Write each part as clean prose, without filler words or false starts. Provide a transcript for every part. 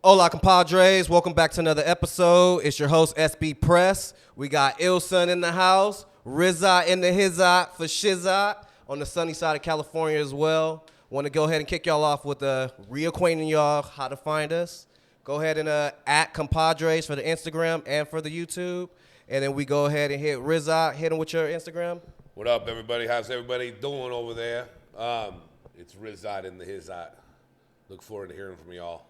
Hola, compadres. Welcome back to another episode. It's your host, SB Press. We got Ilson in the house, Rizza in the Hizzot for Shizzot on the sunny side of California as well. Want to go ahead and kick y'all off with reacquainting y'all how to find us. Go ahead and at compadres for the Instagram and for the YouTube. And then we go ahead and hit Rizza. Hit him with your Instagram. What up, everybody? How's everybody doing over there? It's Rizza in the Hizzot. Look forward to hearing from y'all.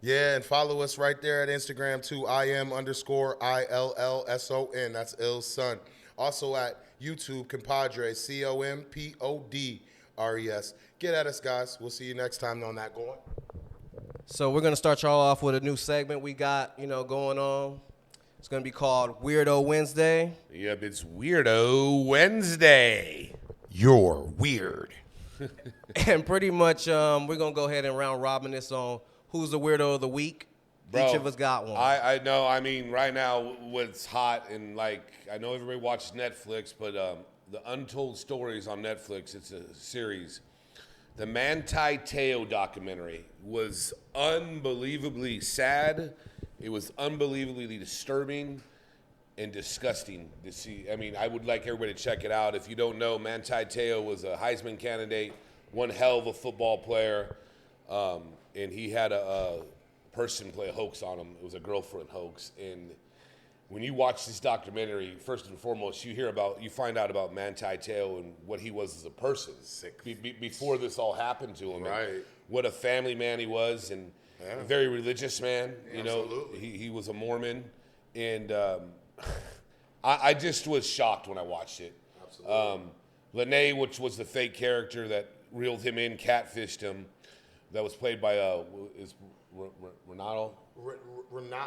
Yeah, and follow us right there at Instagram too. IM_ILLSON. That's Ilson. Also at YouTube, Compadres, COMPODRES. Get at us, guys. We'll see you next time on that going. So we're gonna start y'all off with a new segment we got, going on. It's gonna be called Weirdo Wednesday. Yep, it's Weirdo Wednesday. You're weird. And pretty much, we're gonna go ahead and round robin this on who's the weirdo of the week. Bro, each of us got one. I know. I mean, right now, what's hot and I know everybody watches Netflix, but the Untold Stories on Netflix, it's a series. The Manti Te'o documentary was unbelievably sad. It was unbelievably disturbing and disgusting to see. I mean, I would like everybody to check it out. If you don't know, Manti Te'o was a Heisman candidate, one hell of a football player. And he had a person play a hoax on him. It was a girlfriend hoax. And when you watch this documentary, first and foremost, you find out about Manti Te'o and what he was as a person. Before this all happened to him. Right. And what a family man he was, and a very religious man. Absolutely. He was a Mormon. And I just was shocked when I watched it. Absolutely. Lene, which was the fake character that reeled him in, catfished him. That was played by Renato? Renai,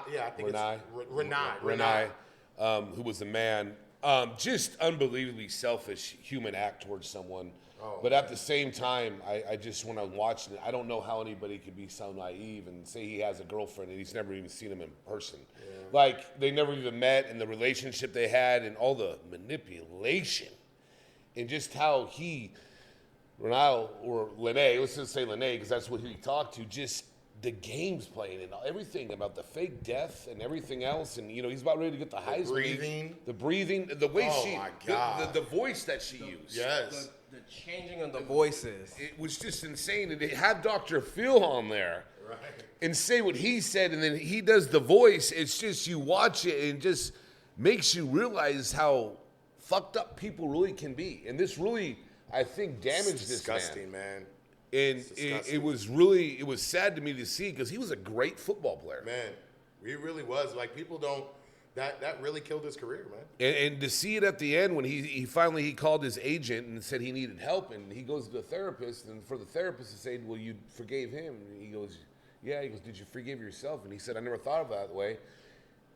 who was a man. Just unbelievably selfish human act towards someone. But at the same time, I just, when I'm watching it, I don't know how anybody could be so naive and say he has a girlfriend and he's never even seen him in person. Yeah. They never even met, and the relationship they had and all the manipulation and just how Ronaldo or Lene, let's just say Lene because that's what he talked to, just the games playing and everything about the fake death and everything else. And, he's about ready to get the Heisman. The breathing, the way my God. the voice that she used. Yes. The changing of the voices. It was just insane. And they had Dr. Phil on there. Right. And say what he said, and then he does the voice. It's just, you watch it and it just makes you realize how fucked up people really can be. And this really, I think, damaged this disgusting, man. And it was sad to me to see because he was a great football player. Man, he really was. People don't, that really killed his career, man. And to see it at the end when he finally called his agent and said he needed help, and he goes to the therapist, and for the therapist to say, well, you forgave him. And he goes, yeah. He goes, did you forgive yourself? And he said, I never thought of it that way.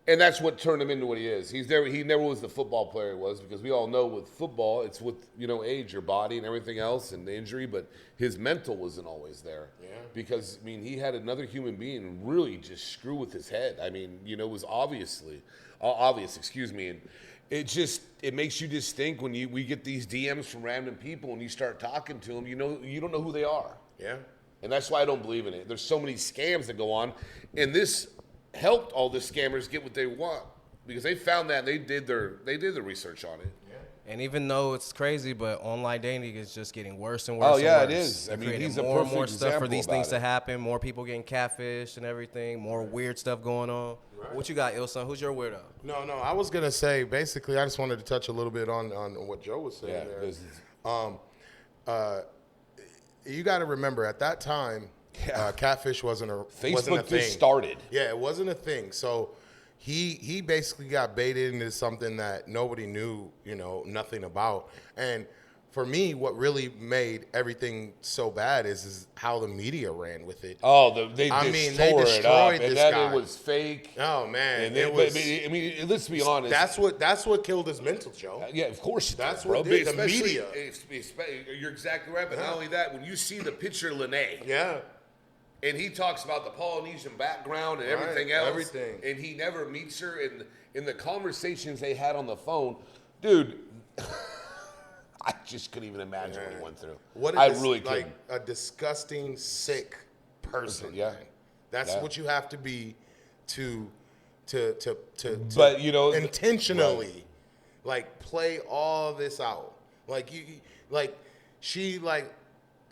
And that's what turned him into what he is. He never was the football player he was, because we all know with football, it's with, age, your body and everything else and the injury, but his mental wasn't always there. Yeah. Because, he had another human being really just screw with his head. It was obvious, and it makes you just think when we get these DMs from random people and you start talking to them, you don't know who they are. Yeah. And that's why I don't believe in it. There's so many scams that go on, and this helped all the scammers get what they want because they found that and they did their research on it. Yeah. And even though it's crazy, but online dating is just getting worse and worse. Oh yeah, and worse. it is. He's more and more stuff for these things to happen. More people getting catfished and everything. More weird stuff going on. Right. What you got, Ilson? Who's your weirdo? No. I was gonna say basically. I just wanted to touch a little bit on what Joe was saying there. You got to remember at that time. Catfish wasn't a thing. Facebook just started. Yeah, it wasn't a thing. So he basically got baited into something that nobody knew, nothing about. And for me, what really made everything so bad is how the media ran with it. Oh, they destroyed it up, and then guy. It was fake. Oh man, and it was. Let's be honest. That's what killed his mental, Joe. Yeah, of course. That's what did. The media. You're exactly right. But not only that, when you see the picture of Lene. Yeah. And he talks about the Polynesian background and everything else. Everything. And he never meets her. And in the conversations they had on the phone, dude, I just couldn't even imagine what he went through. What I really couldn't. A disgusting, sick person. Yeah. That's what you have to be to But, you know, intentionally like play all this out. Like she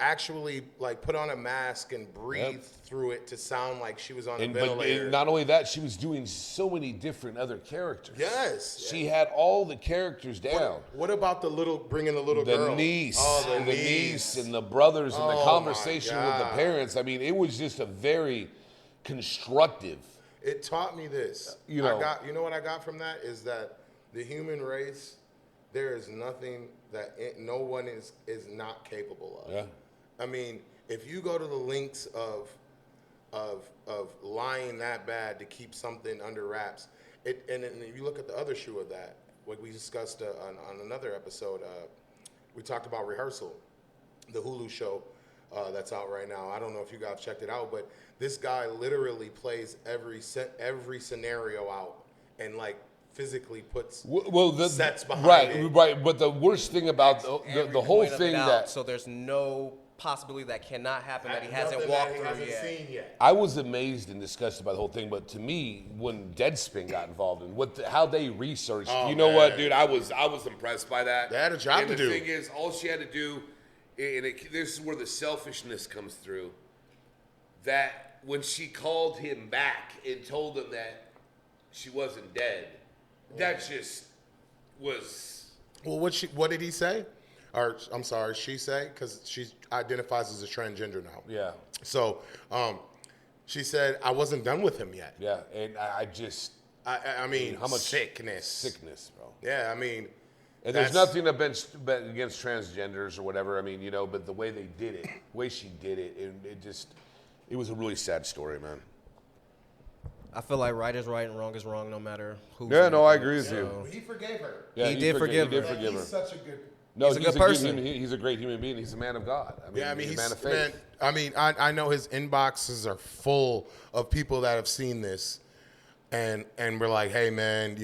actually like put on a mask and breathed through it to sound like she was on a ventilator. But not only that, she was doing so many different other characters. Yes. She had all the characters down. What about bringing the little girl? The niece. Oh, the niece and the brothers and the conversation with the parents. I mean, it was just a very constructive. It taught me this. You know what I got from that is that the human race, there is nothing that no one is not capable of. Yeah. I mean, if you go to the lengths of lying that bad to keep something under wraps, and if you look at the other shoe of that, like we discussed on another episode, we talked about Rehearsal, the Hulu show that's out right now. I don't know if you guys checked it out, but this guy literally plays every scenario out and like physically puts sets behind it. Right. But the worst thing about the whole thing so there's no possibility that cannot happen that he hasn't walked through yet. I was amazed and disgusted by the whole thing, but to me, when Deadspin got involved in how they researched, what, dude, I was impressed by that. They had a job to do. The thing is, all she had to do, and this is where the selfishness comes through, that when she called him back and told him that she wasn't dead, that just was. Well, what did he say? Or I'm sorry, she say, because she identifies as a transgender now. Yeah. So, she said, I wasn't done with him yet. Yeah, and I mean, how much sickness, bro. Yeah, I mean, and there's nothing against transgenders or whatever. I mean, but the way they did it, the way she did it, it was a really sad story, man. I feel like right is right and wrong is wrong, no matter who. Yeah, no, I agree with you. He forgave her. Yeah, he did forgive her. He's such a good. No, he's a good person. He's a great human being. He's a man of God. He's a man of faith. I know his inboxes are full of people that have seen this, and we're like, hey, man,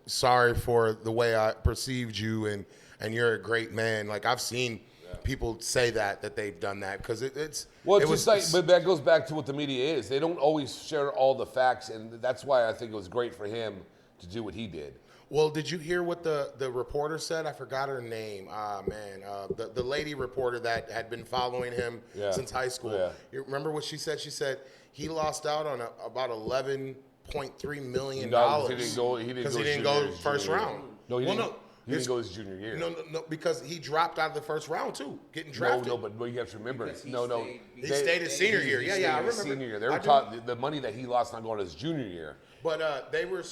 sorry for the way I perceived you, and you're a great man. Like I've seen people say that they've done that because but that goes back to what the media is. They don't always share all the facts, and that's why I think it was great for him to do what he did. Well, did you hear what the reporter said? I forgot her name. The lady reporter that had been following him since high school. Yeah. You remember what she said? She said he lost out on about $11.3 million. He didn't go first round. No, he didn't. He didn't go his junior year. No, because he dropped out of the first round too, getting drafted. No, but you have to remember. He stayed his senior year. Yeah, I remember. Senior year. They were taught the money that he lost not going to his junior year. But they were.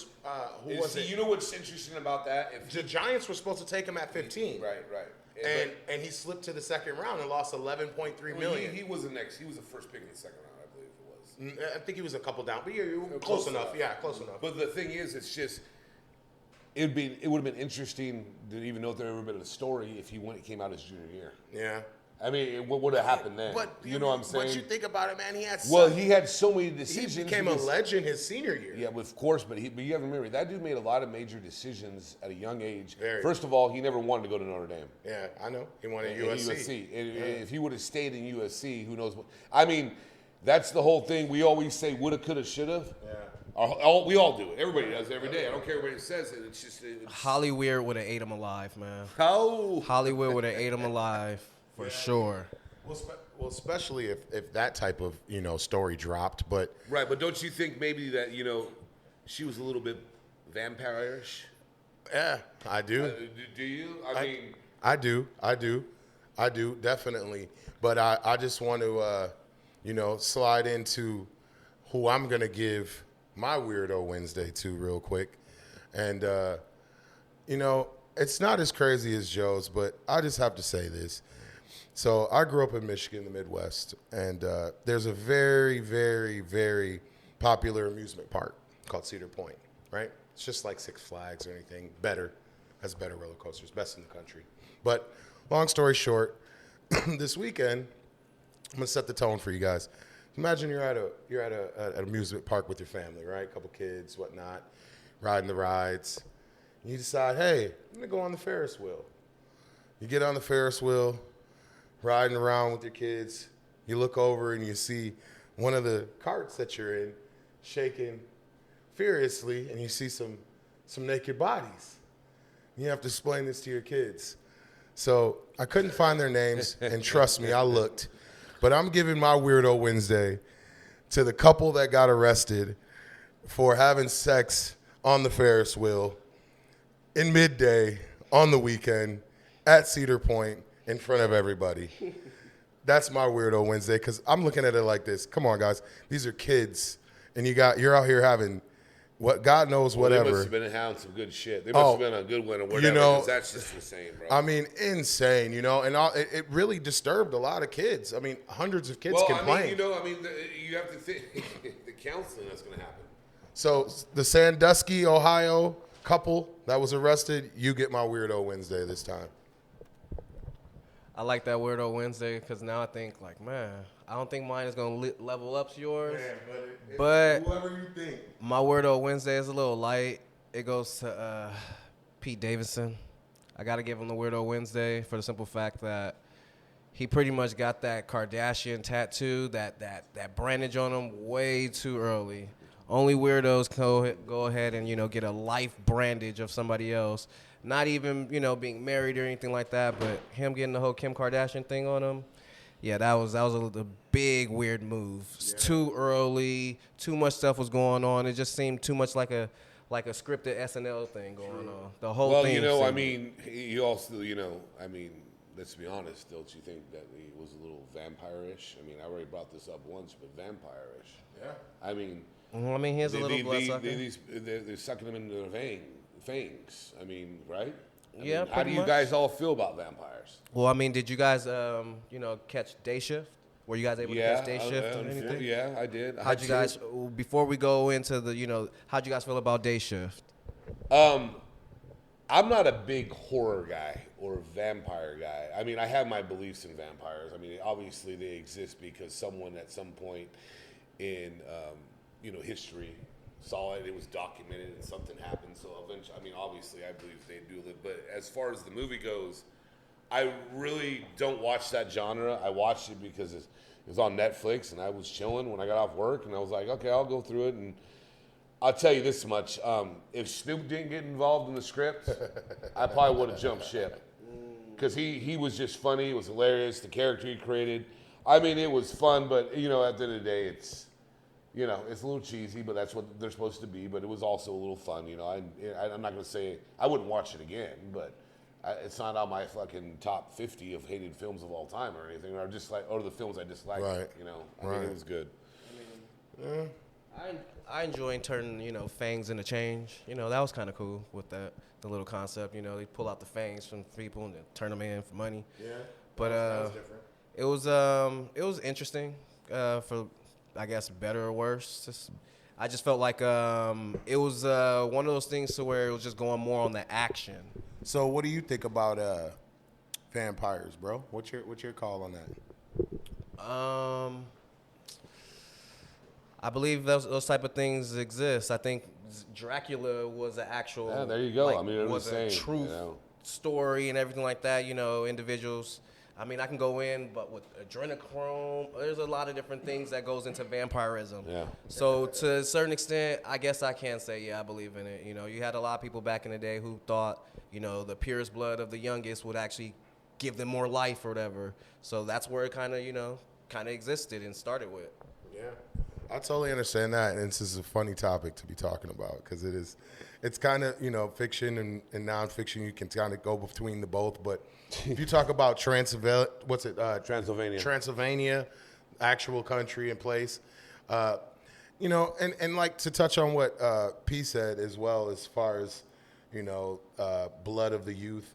Who was it? You know what's interesting about that? The Giants were supposed to take him at 15. Right. And he slipped to the second round and lost $11.3 million. He was the next. He was the first pick in the second round, I believe it was. I think he was a couple down, but close enough. Yeah, close enough. But the thing is, it's just. It would have been interesting to even know if there ever been a story if he came out his junior year. Yeah. I mean, what would have happened then? But you know what I'm saying? Once you think about it, man, he had so many decisions. He became a legend his senior year. Yeah, of course, but you have to remember, that dude made a lot of major decisions at a young age. Very. First of all, he never wanted to go to Notre Dame. Yeah, I know. He wanted USC. If he would have stayed in USC, who knows what. I mean, that's the whole thing. We always say woulda, coulda, shoulda. Yeah. We all do it. Everybody does it every day. I don't care everybody says it. It's just Hollywood would have ate him alive, man. How? Hollywood would have ate him alive for sure. Well, especially if that type of story dropped, but right. But don't you think maybe that she was a little bit vampire-ish? Yeah, I do. Do you? I do definitely. But I just want to slide into who I'm gonna give my Weirdo Wednesday to real quick. And, it's not as crazy as Joe's, but I just have to say this. So I grew up in Michigan, the Midwest, and there's a very, very, very popular amusement park called Cedar Point, right? It's just like Six Flags or anything. Has better roller coasters, best in the country. But long story short, this weekend, I'm going to set the tone for you guys. Imagine you're at an amusement park with your family, right? A couple kids, whatnot, riding the rides. You decide, hey, I'm gonna go on the Ferris wheel. You get on the Ferris wheel, riding around with your kids. You look over and you see one of the carts that you're in, shaking furiously, and you see some naked bodies. You have to explain this to your kids. So I couldn't find their names, and trust me, I looked. But I'm giving my Weirdo Wednesday to the couple that got arrested for having sex on the Ferris wheel in midday on the weekend at Cedar Point in front of everybody. That's my Weirdo Wednesday, because I'm looking at it like this. Come on, guys. These are kids, and you're out here having what God knows whatever. They must have been having some good shit. They must have been a good one or whatever, because that's just insane, bro. I mean, insane, and it really disturbed a lot of kids. I mean, hundreds of kids complained. You have to think the counseling that's going to happen. So the Sandusky, Ohio couple that was arrested, you get my Weirdo Wednesday this time. I like that Weirdo Wednesday because now I think, like, man, I don't think mine is going to level up to yours. Man, but whoever you think. My Weirdo Wednesday is a little light. It goes to Pete Davidson. I got to give him the Weirdo Wednesday for the simple fact that he pretty much got that Kardashian tattoo, that brandage on him way too early. Only weirdos go ahead and, get a life brandage of somebody else. Not even, being married or anything like that, but him getting the whole Kim Kardashian thing on him. Yeah, that was a big weird move. It's too early. Too much stuff was going on. It just seemed too much like a scripted SNL thing going on. The whole thing. You also, let's be honest. Don't you think that he was a little vampire-ish? I mean, I already brought this up once, but vampire-ish. Yeah. I mean, here's a little bloodsucker. They're sucking him into their fangs. I mean, right? Yeah. How do you guys all feel about vampires? Well, did you guys, catch Day Shift? Were you guys able to catch Day Shift or anything? Yeah, I did. How'd you guys, before we go into the, how'd you guys feel about Day Shift? I'm not a big horror guy or vampire guy. I mean, I have my beliefs in vampires. I mean, obviously they exist because someone at some point in, history saw it. It was documented and something happened. So eventually, obviously I believe they do live. But as far as the movie goes, I really don't watch that genre. I watched it because it was on Netflix and I was chilling when I got off work and I was like, okay, I'll go through it. And I'll tell you this much. If Snoop didn't get involved in the script, I probably would have jumped ship. Because he was just funny. It was hilarious. The character he created. It was fun, but, at the end of the day, it's a little cheesy, but that's what they're supposed to be. But it was also a little fun, I'm not going to say I wouldn't watch it again, but it's not on my fucking top 50 of hated films of all time or anything, or the films I disliked. Right. I think it was good. I enjoy turning, fangs into change. That was kind of cool with the little concept. They pull out the fangs from people and then turn them in for money. Yeah. But that was different. It was interesting for, I guess, better or worse. I just felt like it was one of those things to where it was just going more on the action. So what do you think about vampires, bro? What's your call on that? I believe those type of things exist. I think Dracula was an actual. Yeah, there you go. It was a true story and everything like that. Individuals. I can go in, but with adrenochrome, there's a lot of different things that goes into vampirism. Yeah. So to a certain extent, I guess I can say, yeah, I believe in it. You had a lot of people back in the day who thought, the purest blood of the youngest would actually give them more life or whatever. So that's where it kind of existed and started with. Yeah. I totally understand that, and this is a funny topic to be talking about because it's kind of, fiction and nonfiction. You can kind of go between the both, but if you talk about Transylvania, actual country and place, and like to touch on what P said as well, as far as, blood of the youth.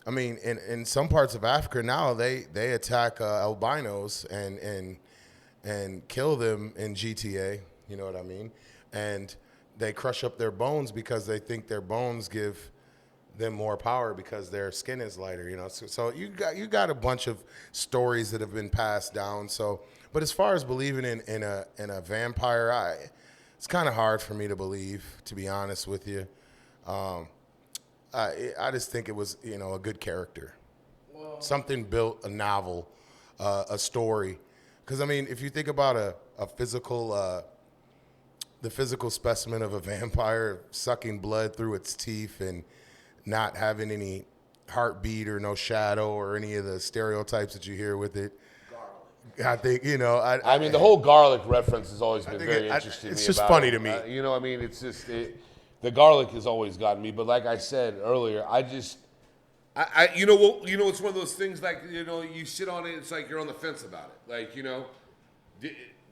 In some parts of Africa now, they attack albinos and kill them in GTA, you know what I mean? And they crush up their bones because they think their bones give them more power because their skin is lighter, So you got a bunch of stories that have been passed down. So, but as far as believing in a vampire, it's kind of hard for me to believe, to be honest with you. I just think it was, a good character. Something built, a novel, a story. Because I mean, if you think about a physical, the physical specimen of a vampire sucking blood through its teeth and not having any heartbeat or no shadow or any of the stereotypes that you hear with it. I think, I mean, the whole garlic reference has always been very interesting. It's to me just about funny it. to me. I mean, it's just the garlic has always gotten me. But like I said earlier, it's one of those things like you sit on it. It's like you're on the fence about it. Like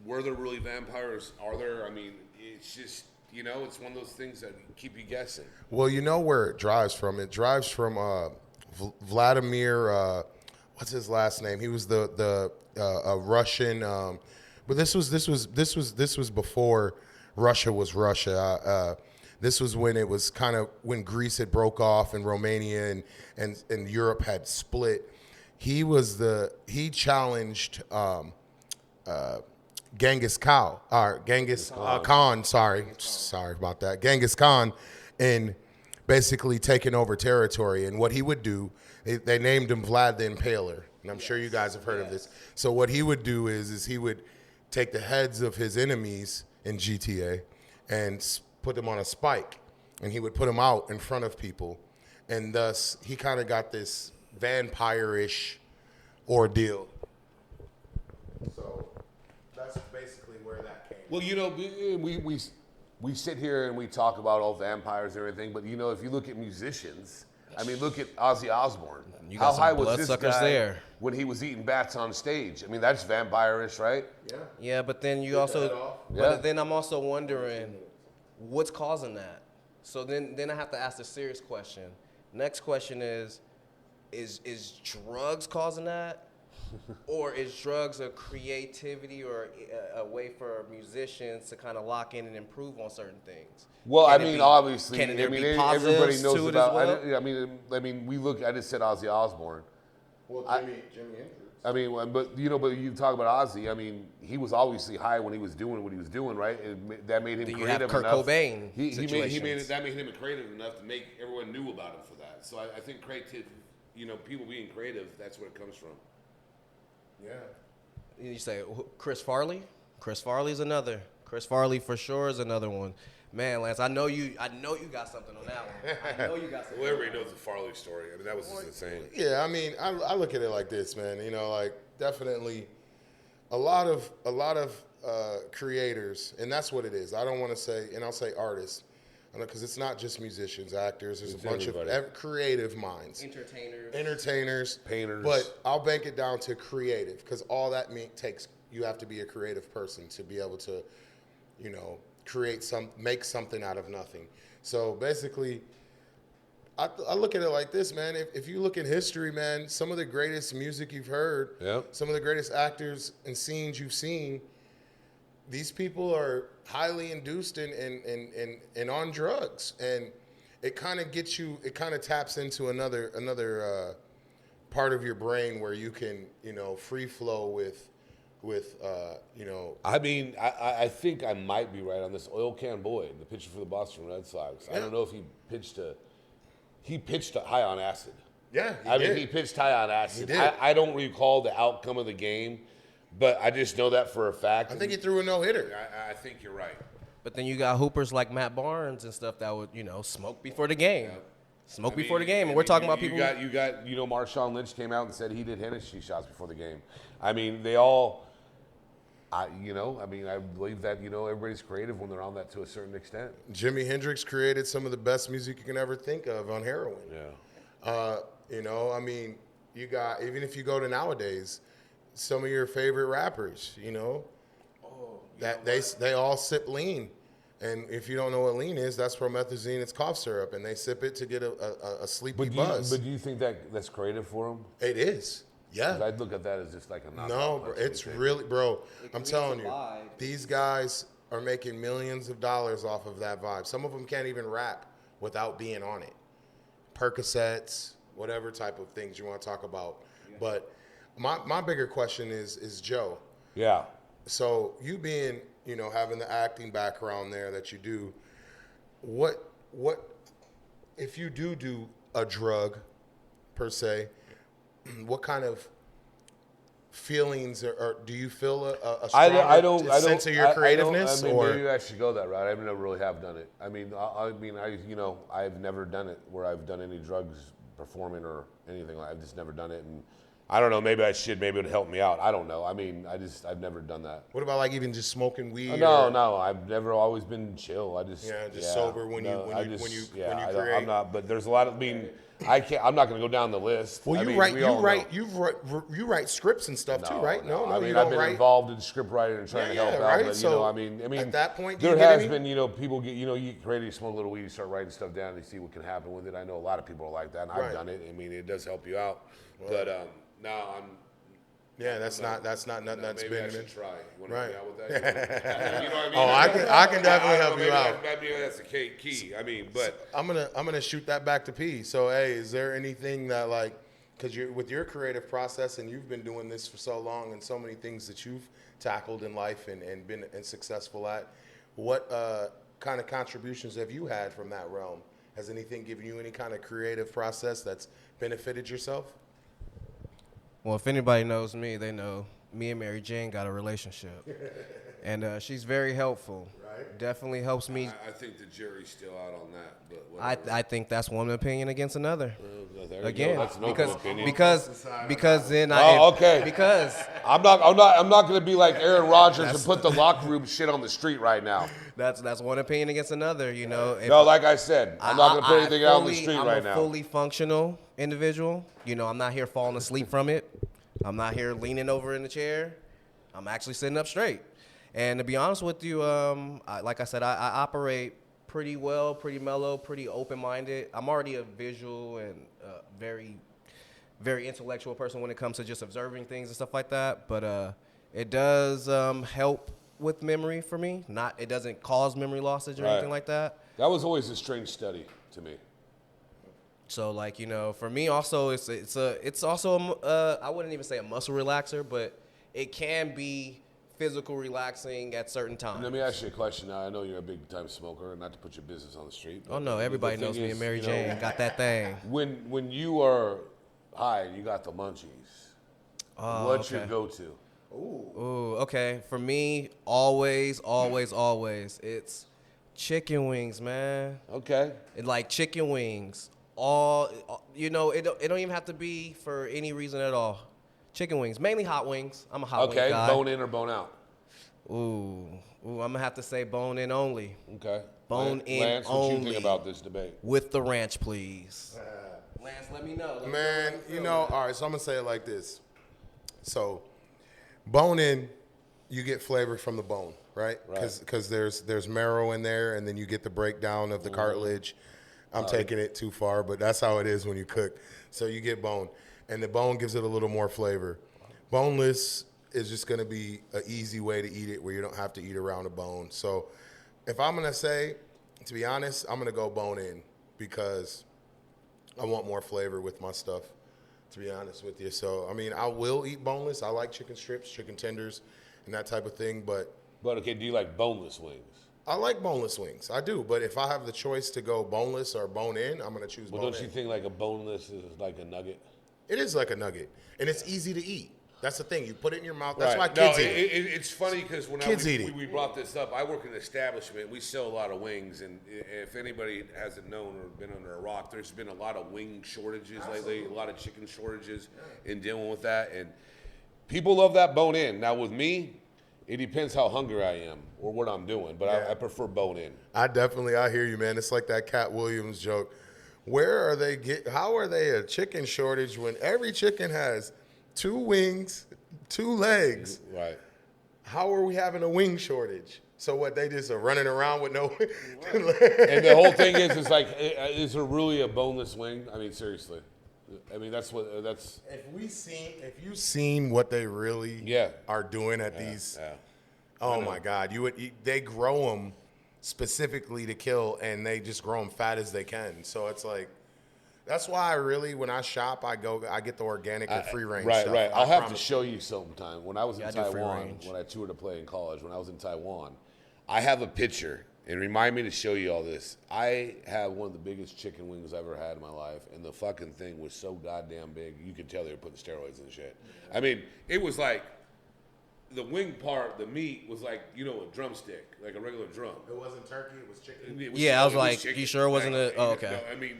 were there really vampires? Are there? I mean, it's just it's one of those things that keep you guessing. Well, you know where it drives from? It drives from Vladimir. What's his last name? He was the Russian. But this was before Russia was Russia. This was when it was kind of when Greece had broke off and Romania and Europe had split. He challenged Genghis Khan. Khan. Sorry about that. Genghis Khan, in basically taking over territory. And what he would do, they named him Vlad the Impaler. And I'm sure you guys have heard of this. So what he would do is he would take the heads of his enemies in GTA and put them on a spike, and he would put them out in front of people, and thus he kind of got this vampire-ish ordeal. So that's basically where that came. Well, we sit here and we talk about all vampires and everything, but if you look at musicians, I mean, look at Ozzy Osbourne. You How got high some was this bloodsuckers guy there when he was eating bats on stage? I mean, that's vampire-ish, right? Yeah, but then you also, but then I'm also wondering, what's causing that? So then I have to ask the serious question. Next question is drugs causing that? Or is drugs a creativity or a way for musicians to kind of lock in and improve on certain things? Well, obviously, can there be everybody positives knows to it about. as well? I mean, we look. I just said Ozzy Osbourne. Well, Jimi Hendrix. I mean, but you talk about Ozzy. I mean, he was obviously high when he was doing what he was doing, right? That made him Then you creative have Kurt enough. Cobain That made him creative enough to make everyone knew about him for that. So I think creative, people being creative, that's where it comes from. Yeah. You say Chris Farley? Chris Farley's another. Chris Farley for sure is another one. Man, Lance, I know you got something on that one. I know you got something. Well, everybody knows the Farley story. I mean, that was just insane. Yeah, I mean, I look at it like this, man. Like definitely a lot of creators, and that's what it is. I don't want to say, and I'll say artists, because it's not just musicians, actors. There's a bunch of creative minds, entertainers, painters. But I'll bank it down to creative, because all that takes, you have to be a creative person to be able to, make something out of nothing. So basically, I look at it like this, man. If you look at history, man, some of the greatest music you've heard, some of the greatest actors and scenes you've seen, these people are highly induced and on drugs, and it kind of gets you. It kind of taps into another part of your brain where you can, free flow with. I mean, I think I might be right on this. Oil Can Boyd, the pitcher for the Boston Red Sox. I don't know if he pitched high on acid. Yeah, he pitched high on acid. I don't recall the outcome of the game, but I just know that for a fact. I think he threw a no-hitter. I think you're right. But then you got hoopers like Matt Barnes and stuff that would, smoke before the game. Before the game, and we're talking about people. You got, Marshawn Lynch came out and said he did Hennessy shots before the game. I mean, they all. I believe that, everybody's creative when they're on that to a certain extent. Jimi Hendrix created some of the best music you can ever think of on heroin. Yeah. You got, even if you go to nowadays, some of your favorite rappers, that they all sip lean. And if you don't know what lean is, that's promethazine, it's cough syrup, and they sip it to get a sleepy buzz. But do you think that's creative for them? It is. Yeah. I'd look at that as just like a knockout. No, bro, it's really, bro. I'm telling you, these guys are making millions of dollars off of that vibe. Some of them can't even rap without being on it. Percocets, whatever type of things you want to talk about. Yeah. But my bigger question is Joe. Yeah. So you being, having the acting background there that you do, what if you do a drug per se? What kind of feelings, or do you feel a I stronger don't sense of your creativeness? I mean, or maybe I should go that route. I never really have done it. I mean, I've never done it where I've done any drugs, performing or anything. I've just never done it, and I don't know. Maybe I should. Maybe it'd help me out. I don't know. I mean, I've never done that. what about like even just smoking weed? No. I've never always been chill. I just sober when you create. I'm not. But there's a lot of. I mean, I can't. I'm not going to go down the list. Well, you write scripts and stuff too, right? No, I mean, you I've don't been write. involved in script writing and trying to help out. right? But So, I mean, at that point, do there you get has any- been, people get, you get ready to smoke a little weed, you start writing stuff down, and you see what can happen with it. I know a lot of people are like that, and I've Right. done it. I mean, it does help you out. But no, I'm. Yeah, that's not nothing that's Maybe I been. should try. You want to Right. help me out with that? You know what I mean? Oh, I can definitely help you maybe out. Maybe that's the key. I mean, but I'm gonna shoot that back to P. So, hey, is there anything that like, because you're with your creative process and you've been doing this for so long and so many things that you've tackled in life and been successful at, what kind of contributions have you had from that realm? Has anything given you any kind of creative process that's benefited yourself? Well, if anybody knows me, they know me and Mary Jane got a relationship. And she's very helpful. Right. Definitely helps me. I think the jury's still out on that. But I think that's one opinion against another. There you Again, go. That's an open opinion. because then okay. Because I'm not going to be like Aaron Rodgers and put the locker room shit on the street right now. that's one opinion against another. If No, like I said, I'm not going to put anything out on the street right now. I'm a fully functional individual. I'm not here falling asleep from it. I'm not here leaning over in the chair. I'm actually sitting up straight. And to be honest with you, like I said, I operate pretty well, pretty mellow, pretty open-minded. I'm already a visual and very, very intellectual person when it comes to just observing things and stuff like that. But it does help with memory for me. It doesn't cause memory losses or anything like that. That was always a strange study to me. So for me also, it's also I wouldn't even say a muscle relaxer, but it can be physical relaxing at certain times. Let me ask you a question now. I know you're a big time smoker, and not to put your business on the street. Oh no, everybody knows me and Mary Jane got that thing. When you are high and you got the munchies, what's your go-to? Ooh, okay. For me, always, it's chicken wings, man. Okay. Like chicken wings. It don't even have to be for any reason at all. Chicken wings, mainly hot wings. I'm a hot wing guy. Okay, bone in or bone out? Ooh, I'm gonna have to say bone in only. Okay. Bone in Lance, only. what you think about this debate? With the ranch, please. Lance, let me know. Man, all right, so I'm going to say it like this. So, bone in, you get flavor from the bone, right? Because there's marrow in there, and then you get the breakdown of the cartilage. I'm taking it too far, but that's how it is when you cook. So you get bone, and the bone gives it a little more flavor. Boneless is just going to be an easy way to eat it where you don't have to eat around a bone. So if I'm going to say, to be honest, I'm going to go bone in because I want more flavor with my stuff, to be honest with you. So, I mean, I will eat boneless. I like chicken strips, chicken tenders, and that type of thing, but okay, do you like boneless wings? I like boneless wings. I do, but if I have the choice to go boneless or bone in, I'm going to choose bone in. Well, don't you think like a boneless is like a nugget? It is like a nugget, and it's easy to eat. That's the thing. You put it in your mouth. That's why Right. kids eat it. It's funny because when we brought this up, I work in an establishment. We sell a lot of wings, and if anybody hasn't known or been under a rock, there's been a lot of wing shortages lately, a lot of chicken shortages in dealing with that. And people love that bone in. Now with me, it depends how hungry I am or what I'm doing, but I prefer bone in. I hear you, man. It's like that Cat Williams joke. How are they a chicken shortage when every chicken has 2 wings, 2 legs? Right. How are we having a wing shortage? So what, they just are running around with no And the whole thing is like, is there really a boneless wing? I mean, seriously. I mean, that's. If you've seen what they really are doing at these, oh my God, they grow them specifically to kill, and they just grow them fat as they can. So it's like, that's why when I shop, I get the organic and free range stuff. Right. I'll have to show you sometime. When I was in I do free Taiwan, range. when I toured to play in college, when I was in Taiwan, I have a picture. and remind me to show you all this. I have one of the biggest chicken wings I've ever had in my life, and the fucking thing was so goddamn big. You could tell they were putting steroids in the shit. I mean, it was like the wing part, the meat was like, you know, a drumstick, like a regular drum. It wasn't turkey, it was chicken. Yeah, I was like, you sure it wasn't a? Oh, okay. No, I mean,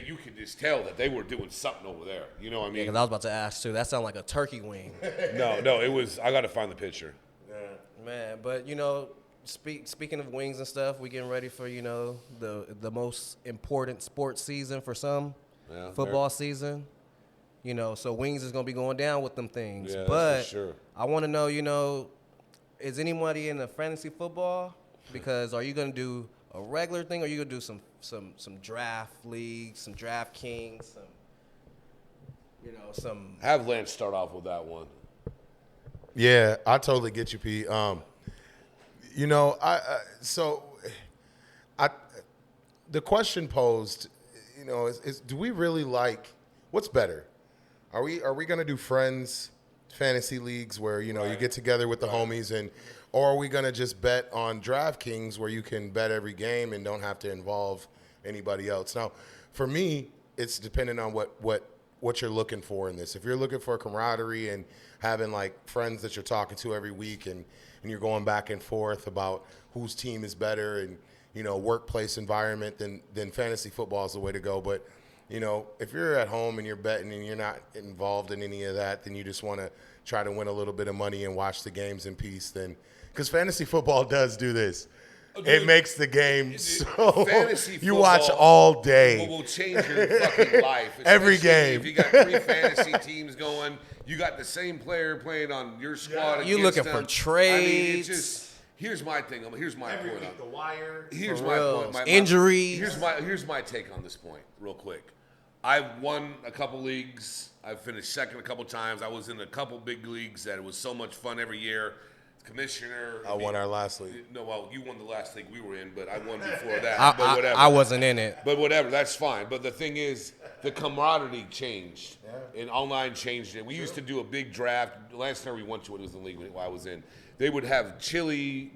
you could just tell that they were doing something over there. You know what I mean? Because I was about to ask too. That sounded like a turkey wing. No, it was. I got to find the picture. Man, but you know, speaking of wings and stuff, we getting ready for, you know, the most important sports season for some, football season. You know, so wings is gonna be going down with them things. Yeah, but that's for sure. I want to know, you know, is anybody in the fantasy football? Because are you gonna do a regular thing, or are you gonna do some draft leagues, some draft kings, some, you know, some? Have Lance start off with that one. Yeah, I totally get you, P. You know, the question posed, you know, is do we really like, what's better? Are we going to do friends fantasy leagues where, you know, you get together with the homies, or are we going to just bet on DraftKings where you can bet every game and don't have to involve anybody else? Now, for me, it's dependent on what you're looking for in this. If you're looking for camaraderie and having like friends that you're talking to every week and you're going back and forth about whose team is better and, you know, workplace environment, then fantasy football is the way to go. But, you know, if you're at home and you're betting and you're not involved in any of that, then you just want to try to win a little bit of money and watch the games in peace, then because fantasy football does do this. It makes the game so you watch all day. Will change your fucking life. Every game. If you got 3 fantasy teams going, you got the same player playing on your squad. You looking them. for trades? I mean, it's just, here's my thing. Here's my Every point. week, the wire. Here's For my real. point. Injuries. Here's my take on this point, real quick. I've won a couple leagues. I've finished second a couple times. I was in a couple big leagues that it was so much fun every year. Commissioner. I won our last league. No, well, you won the last league we were in, but I won before that. I, whatever. I wasn't in it. But whatever, that's fine. But the thing is, the camaraderie changed, and online changed it. We used to do a big draft. The last time we went to it was the league I was in. They would have chili,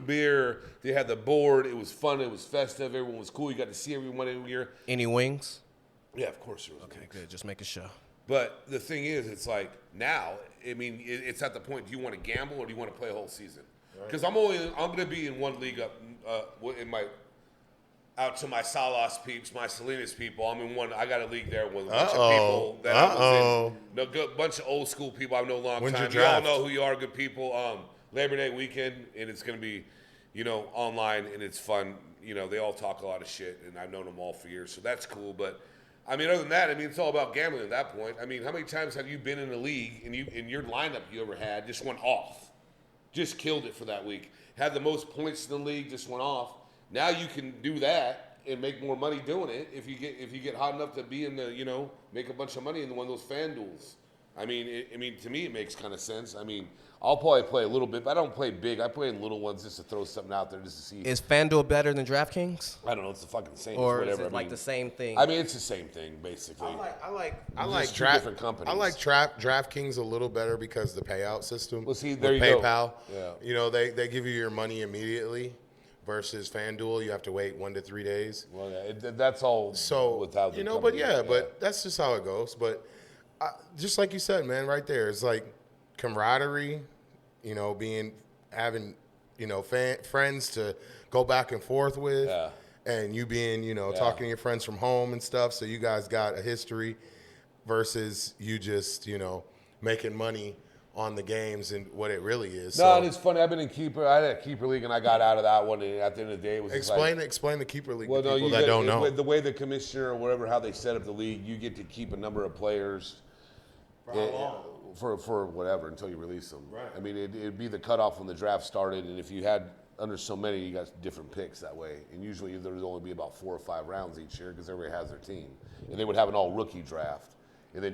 beer. They had the board. It was fun. It was festive. Everyone was cool. You got to see everyone every year. Any wings? Yeah, of course there was. Okay, good. Just making sure. But the thing is, it's like now, I mean, it's at the point, do you want to gamble or do you want to play a whole season? Because I'm going to be in one league up out to my Salas peeps, my Salinas people. I'm in one. I got a league there with a bunch of people that I was in. A good bunch of old school people I've known a long When's time. your You all draft? know who you are, good people. Labor Day weekend, and it's going to be, you know, online, and it's fun. You know, they all talk a lot of shit, and I've known them all for years, so that's cool. But I mean, other than that, I mean, it's all about gambling at that point. I mean, how many times have you been in a league and in your lineup you ever had just went off, just killed it for that week, had the most points in the league, just went off. Now you can do that and make more money doing it if you get hot enough to be in the, you know, make a bunch of money in one of those fan duels. I mean, to me it makes kind of sense. I mean, I'll probably play a little bit, but I don't play big. I play in little ones just to throw something out there just to see. Is FanDuel better than DraftKings? I don't know. It's the fucking same. Or whatever. is it like the same thing? I mean, it's the same thing basically. I like two different companies. I like DraftKings a little better because the payout system. Well, see, there with you go. PayPal. Yeah. You know, they give you your money immediately, versus FanDuel, you have to wait 1 to 3 days. Well, that's all. So without the you know, company. but that's just how it goes. But just like you said, man, right there, it's like camaraderie. You know, having, you know, friends to go back and forth with, and you being, you know, talking to your friends from home and stuff. So you guys got a history versus you just, you know, making money on the games and what it really is. No, and it's funny. I've been in keeper. I had a keeper league and I got out of that one. And at the end of the day, it was just explain the keeper league to people you that don't know. The way the commissioner or whatever, how they set up the league, you get to keep a number of players. For how long? For whatever, until you release them. Right. I mean, it'd be the cutoff when the draft started, and if you had under so many, you got different picks that way. And usually there would only be about 4 or 5 rounds each year because everybody has their team. And they would have an all-rookie draft. And then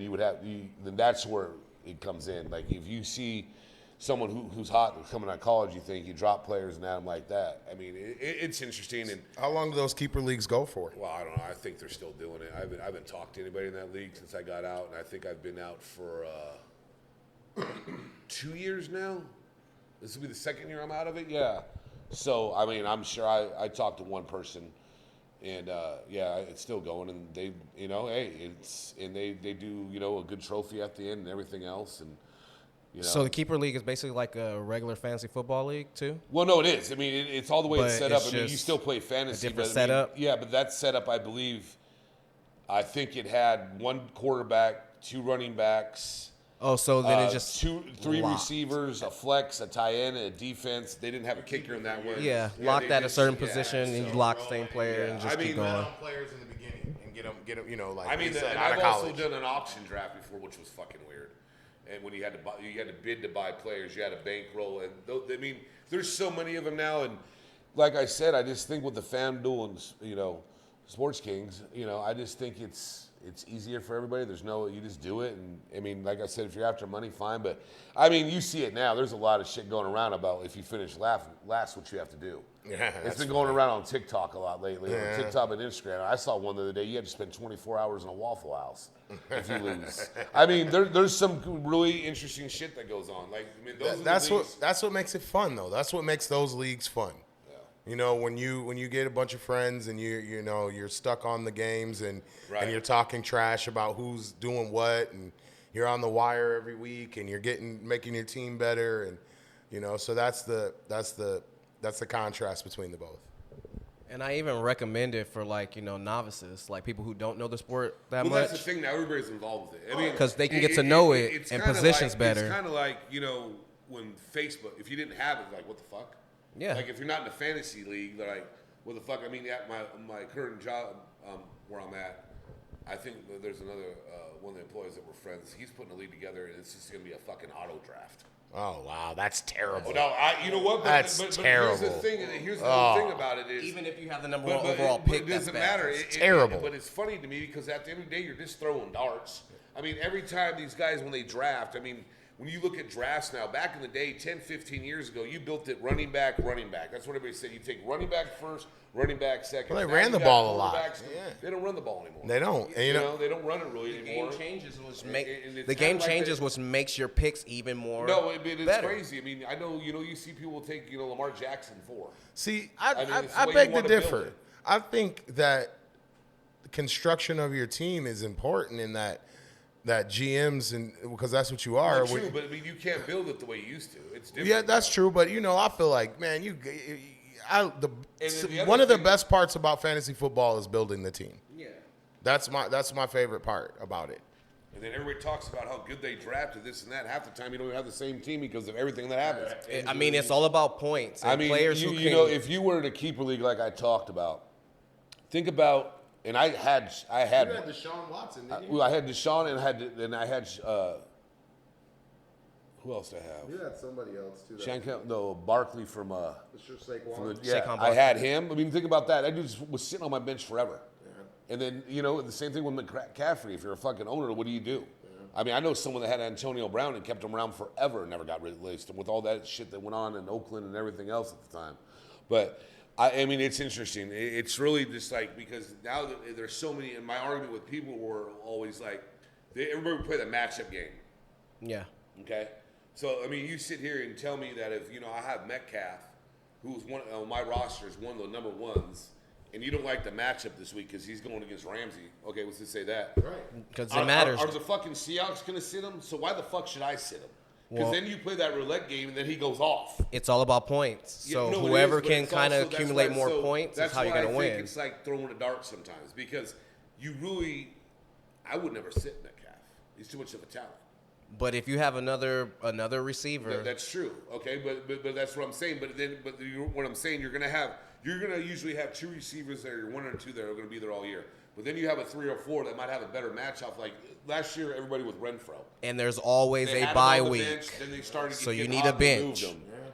then that's where it comes in. Like, if you see someone who's hot coming out of college, you think you drop players and add them like that. I mean, it's interesting. And How long do those keeper leagues go for? well, I don't know. I think they're still doing it. I haven't talked to anybody in that league since I got out, and I think I've been out for 2 years now. This will be the second year I'm out of it. Yeah, So I mean, I'm sure I talked to one person, and yeah, it's still going, and they, hey, they do, a good trophy at the end and everything else, and. So the keeper league is basically like a regular fantasy football league too. Well, no, it is. I mean, it's all the way it's set up. I mean, you just still play fantasy, a different but setup. Yeah, but that setup, I believe, I think it had one quarterback, 2 running backs. Oh, so then it just 3 receivers, a flex, a tight end, a defense. They didn't have a kicker in that one. Yeah, locked at a certain position, and you lock same player and just keep going. Players in the beginning and get them, like I mean, said, and out I've of also college. done an auction draft before, which was fucking weird. And when you had to bid to buy players, you had a bankroll, and I mean, there's so many of them now. And like I said, I just think with the FanDuel and Sports Kings, I just think it's easier for everybody. You just do it, and I mean, like I said, if you're after money, fine. But I mean, you see it now. There's a lot of shit going around about if you finish last, what you have to do. Yeah, it's been going around on TikTok a lot lately. On TikTok and Instagram. I saw one the other day. You had to spend 24 hours in a Waffle House if you lose. I mean, there's some really interesting shit that goes on. Like, I mean, that's what makes it fun, though. That's what makes those leagues fun. Yeah. When you get a bunch of friends and you're stuck on the games and you're talking trash about who's doing what, and you're on the wire every week and you're making your team better, and so that's the contrast between the both. And I even recommend it for novices, like people who don't know the sport that much. Well, that's the thing. Now everybody's involved with it. I mean, because they can get to know it and positions better. It's kind of like when Facebook, if you didn't have it, like what the fuck? Yeah. Like if you're not in a fantasy league, they're like, what the fuck? I mean, at my current job, where I'm at, I think there's another one of the employees that we're friends. He's putting a league together, and it's just gonna be a fucking auto draft. Oh wow, that's terrible. No, you know what? That's terrible. Here's the thing. Here's the thing about it is even if you have the number 1 overall pick, it doesn't matter. It's terrible. But it's funny to me because at the end of the day, you're just throwing darts. I mean, every time these guys when they draft, I mean. When you look at drafts now, back in the day, 10, 15 years ago, you built it running back. That's what everybody said. You take running back first, running back second. Well, they ran the ball a lot. Yeah. They don't run the ball anymore. They don't. And they don't run it really anymore. The game changes, which makes your picks even more. No, it's better. Crazy. I mean, I know you see people take Lamar Jackson for. See, I beg to differ. I think that the construction of your team is important in that GMs and because that's what you are. Well, true, but I mean you can't build it the way you used to. It's different. Yeah, that's true. But I feel like one of the best parts about fantasy football is building the team. Yeah, that's my favorite part about it. And then everybody talks about how good they drafted this and that. Half the time you don't even have the same team because of everything that happens. I mean, it's all about points. And I mean, players if you were in a keeper league like I talked about, think about. And I had You had Deshaun Watson, didn't you? I had Deshaun and I had who else did I have? You had somebody else too. Barkley from Saquon I had him. I mean, think about that. That dude was sitting on my bench forever. Yeah. And then the same thing with McCaffrey. If you're a fucking owner, what do you do? Yeah. I mean, I know someone that had Antonio Brown and kept him around forever and never got released, and with all that shit that went on in Oakland and everything else at the time, but. I mean, it's interesting. It's really just like because now that there's so many, and my argument with people were always like, everybody would play the matchup game. Yeah. Okay. So I mean, you sit here and tell me that if I have Metcalf, who's one on my roster is one of the number ones, and you don't like the matchup this week because he's going against Ramsey. Okay, let's just say that. Right. Because it matters. Are the fucking Seahawks going to sit him? So why the fuck should I sit him? Because then you play that roulette game and then he goes off. It's all about points. So whoever can kind of accumulate more points is how you're going to win. It's like throwing a dart sometimes because I would never sit Metcalf. He's too much of a talent. But if you have another receiver, that's true. Okay, but that's what I'm saying. But what I'm saying, you're gonna usually have 2 receivers that are 1 or 2 that are gonna be there all year. But then you have a 3 or 4 that might have a better matchup. Like last year, everybody with Renfro. And there's always a bye week. Then they started so you need a bench.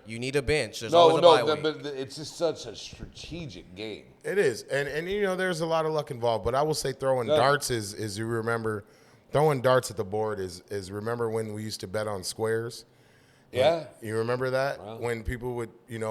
You need a bench. There's always a bye week. But it's just such a strategic game. It is, and there's a lot of luck involved. But I will say throwing darts is you remember, throwing darts at the board is remember when we used to bet on squares. Yeah. You remember that? Wow. When people would,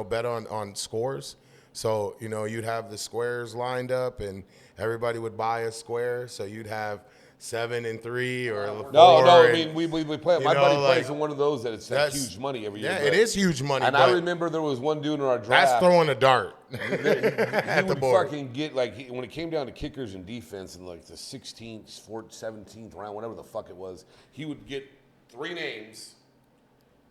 bet on scores. So, you'd have the squares lined up and everybody would buy a square. So you'd have 7-3 or 4. No, I and, mean, we play. you My know, buddy like, plays in one of those that it's like that's- huge money every year. Yeah, but- it is huge money. And but I remember there was one dude in our that's draft. throwing a dart He at the would board. fucking get like when it came down to kickers and defense in like the 16th, 17th round, whatever the fuck it was, he would get 3 names.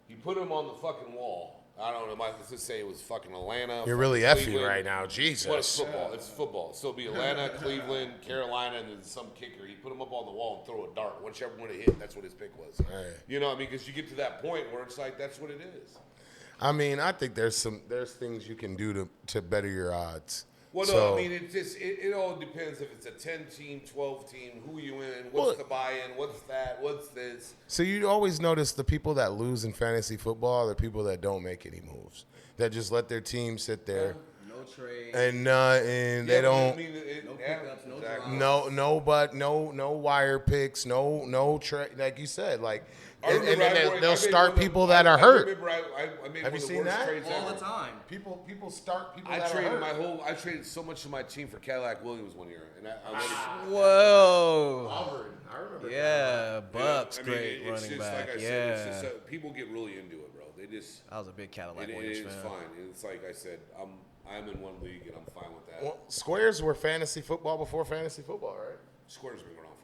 He put them on the fucking wall. I don't know. Let's just say it was fucking Atlanta. You're really fucking effing Cleveland. right now. Jesus. Well, it's football. It's football. So it'd be Atlanta, Cleveland, Carolina, and then some kicker. He'd put them up on the wall and throw a dart. Whichever one it hit, that's what his pick was. Right. You know what I mean? Because you get to that point where it's like, that's what it is. I mean, I think there's things you can do to better your odds. Well, no, So- I mean, it all depends if it's a 10-team, 12-team, who you in, what's the buy-in, what's that, what's this. So you always notice the people that lose in fantasy football are the people that don't make any moves, that just let their team sit there No trade. and they Yeah, but don't. I mean, No yeah, pickups, no exactly. drops. No wire picks, no trade. Like you said, like, I and remember then I made they'll one start of the- people that are I hurt. remember I made Have one you of the seen worst that? trades All ever. the time. People start people I that traded are hurt. I traded so much of my team for Cadillac Williams one year, and I Whoa. Auburn. I remember. Yeah, Bucks, I mean, great it's running just, back. Like I Yeah. said, it's just people get really into it, bro. They just I was a big Cadillac it Williams is fan. fine. And it's like I said, I'm in one league and I'm fine with that. Well, squares were fantasy football before fantasy football, right? Squares have been going on forever.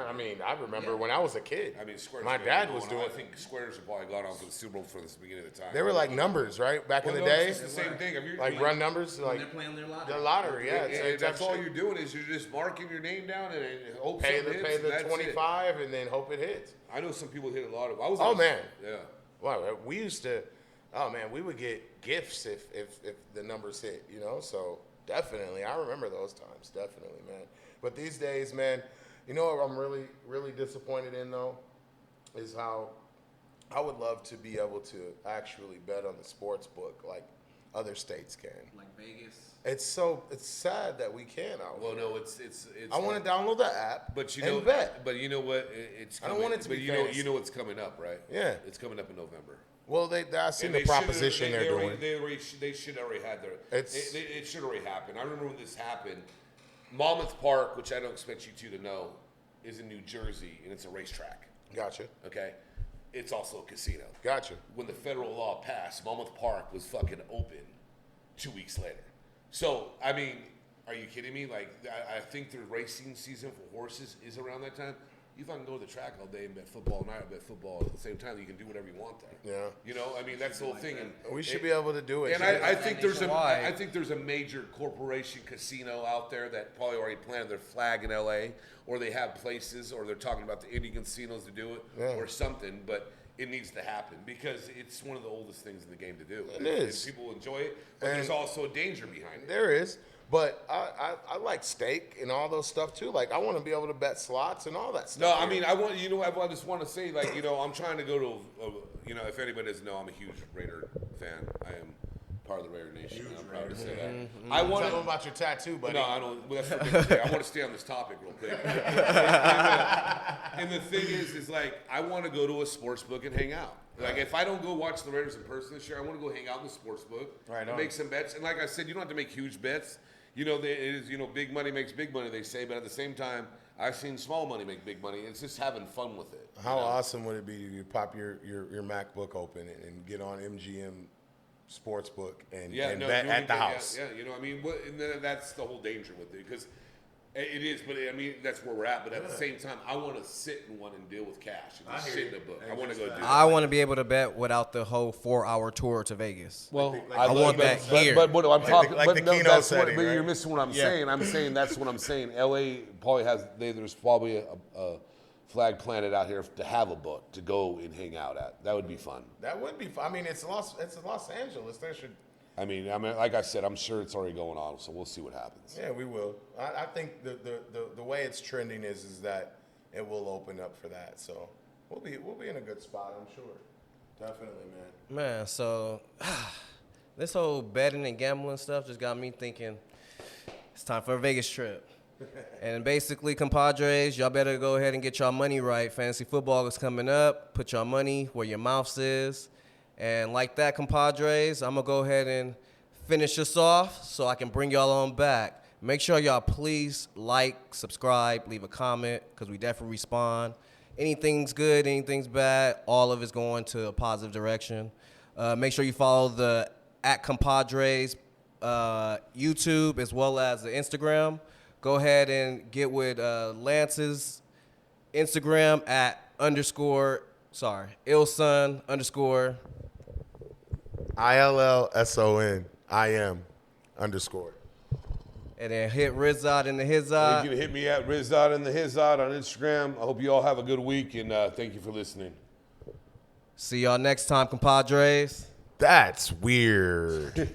I mean, I remember when I was a kid. I mean, Squares. My have been dad going was on. doing. I think Squares have probably gone on for the Super Bowl for the beginning of the time. They were like numbers, right? Back in the no, day, it's just the same thing. Have you, like run numbers, like They're playing their lottery. the lottery. Yeah, and it's that's all shit. you're doing is you're just marking your name down and hope Pay something hits, the and that's it. 25 and then hope it hits. I know some people hit a lot of. I was. Oh, on- man. Yeah. Wow, we used to. Oh man, we would get gifts if the numbers hit, you know. So definitely, I remember those times. Definitely, man. But these days, man, you know what I'm really disappointed in though, is how I would love to be able to actually bet on the sports book like other states can. Like Vegas. It's sad that we can't. Well, no, it's. I want to download the app, But you and know, bet. but you know what? It's. I don't Coming, want it to but be you know, fantasy. you know what's coming up, right? Yeah. It's coming up in November. Well, I seen And the they proposition should've- they're already- doing. They should already had their. It's- It should already happen. I remember when this happened. Monmouth Park, which I don't expect you two to know, is in New Jersey, and it's a racetrack. Gotcha. Okay, it's also a casino. Gotcha. When the federal law passed, Monmouth Park was fucking open 2 weeks later. So, I mean, are you kidding me? Like, I think the racing season for horses is around that time. You fucking go to the track all day and bet football, and I bet football at the same time. You can do whatever you want there. Yeah. You know, I mean, that's the whole thing. And We should be able to do it. and Should I think there's nationwide. I think there's a major corporation casino out there that probably already planted their flag in LA, or they have places, or they're talking about the Indian casinos to do it, Yeah. or something. But it needs to happen because it's one of the oldest things in the game to do. It is. And people enjoy it, but And there's also a danger behind it. There is, but I like steak and all those stuff too. Like I want to be able to bet slots and all that stuff. No, I here. mean, I just want to say, like, I'm trying to go to, if anybody doesn't know, I'm a huge Raider fan. I am part of the Raider Nation. And I'm proud to say that. I want Tell them to. about your tattoo, buddy. No, I don't. Well, that's for a different day. I want to stay on this topic real quick. and the thing is like, I want to go to a sports book and hang out. Like, if I don't go watch the Raiders in person this year, I want to go hang out in the sports book, Right on. make some bets. And like I said, you don't have to make huge bets. It is, big money makes big money, they say. But at the same time, I've seen small money make big money. It's just having fun with it. How awesome would it be if you pop your MacBook open and get on MGM Sportsbook and bet at the house? Yeah, I mean, and that's the whole danger with it, because it is. But I mean, that's where we're at. But at the same time, I want to sit in one and deal with cash and just sit in a book. I want to go do that. I want to be able to bet without the whole 4-hour tour to Vegas. Well, I want that here. But what I'm talking, like but the no, Keno that's what, setting, but right? you're missing what I'm saying. I'm saying that's what I'm saying. LA probably has. There's probably a flag planted out here to have a book to go and hang out at. That would be fun. That would be fun. I mean, it's Los Angeles. There should. I mean, like I said, I'm sure it's already going on. So we'll see what happens. Yeah, we will. I think the way it's trending is that it will open up for that. So we'll be in a good spot, I'm sure. Definitely, man. Man, so this whole betting and gambling stuff just got me thinking it's time for a Vegas trip. And basically, compadres, y'all better go ahead and get y'all money right. Fantasy football is coming up. Put your money where your mouth is. And like that, compadres, I'm going to go ahead and finish us off so I can bring y'all on back. Make sure y'all please like, subscribe, leave a comment, because we definitely respond. Anything's good, anything's bad, all of it's going to a positive direction. Make sure you follow the @Compadres YouTube as well as the Instagram. Go ahead and get with Lance's Instagram @_Ilson_ ILLSONIM_. and then hit Rizad in the Hizad. You can hit me at Rizad and the Hizad on Instagram. I hope you all have a good week, and thank you for listening. See y'all next time, compadres. That's weird.